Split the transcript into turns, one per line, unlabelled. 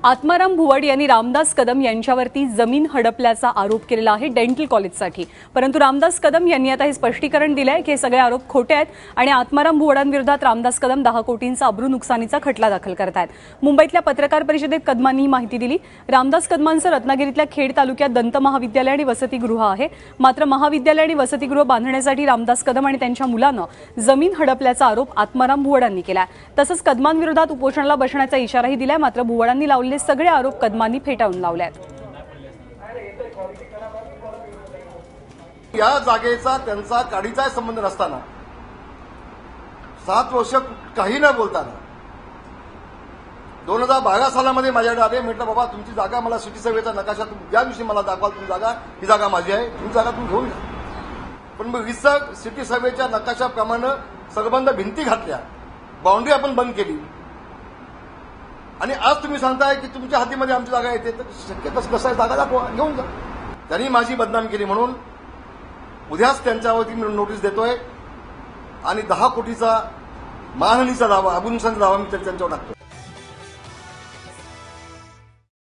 आत्माराम भुवड यांनी रामदास कदम यांच्यावरती जमीन हडपल्याचा आरोप केलेला आहे डेंटल कॉलेजसाठी। परंतु रामदास कदम यांनी आता हे स्पष्टीकरण दिलंय की हे सगळे आरोप खोटे आहेत आणि आत्माराम भुवडांविरोधात रामदास कदम 10 कोटींचा अब्रू नुकसानीचा खटला दाखल करतायत। मुंबईतल्या पत्रकार परिषदेत कदमांनी ही माहिती दिली। रामदास कदमांचं रत्नागिरीतल्या खेड तालुक्यात दंत महाविद्यालय आणि वसतिगृह आहे। मात्र महाविद्यालय आणि वसतिगृह बांधण्यासाठी रामदास कदम आणि त्यांच्या मुलानं जमीन हडपल्याचा आरोप आत्माराम भुवडांनी केला। तसंच कदमांविरोधात उपोषणाला बसण्याचा इशाराही दिलाय। मात्र भुवडांनी लावलेले सगळे आरोप कदमांनी फेटाळून लावले आहेत।
या जागेचा त्यांचा काडीचा संबंध नसताना 7 वर्ष काही न बोलताना 2012 सालामध्ये माझ्याकडे आले। म्हटलं बाबा तुमची जागा मला सिटी सर्वेचा नकाशा ज्या दिवशी मला दाखवाल तुमची जागा ही जागा माझी आहे, तुमची जागा तुम्ही घेऊन जा। पण मग रिसर्च सिटी सर्वेच्या नकाशाप्रमाणे संबंध भिंती घातल्या, बाउंड्री आपण बंद केली आणि आज तुम्ही सांगताय की तुमच्या हातीमध्ये आमची जागा येते, तर शक्य कसं जागा दाखवा, घेऊन जा। त्यांनी माझी बदनाम केली म्हणून उद्याच त्यांच्यावरती मी नोटीस देतोय आणि 10 कोटीचा मानहानीचा दावा, अब्रू नुकसानीचा दावा मी त्यांच्यावर टाकतो।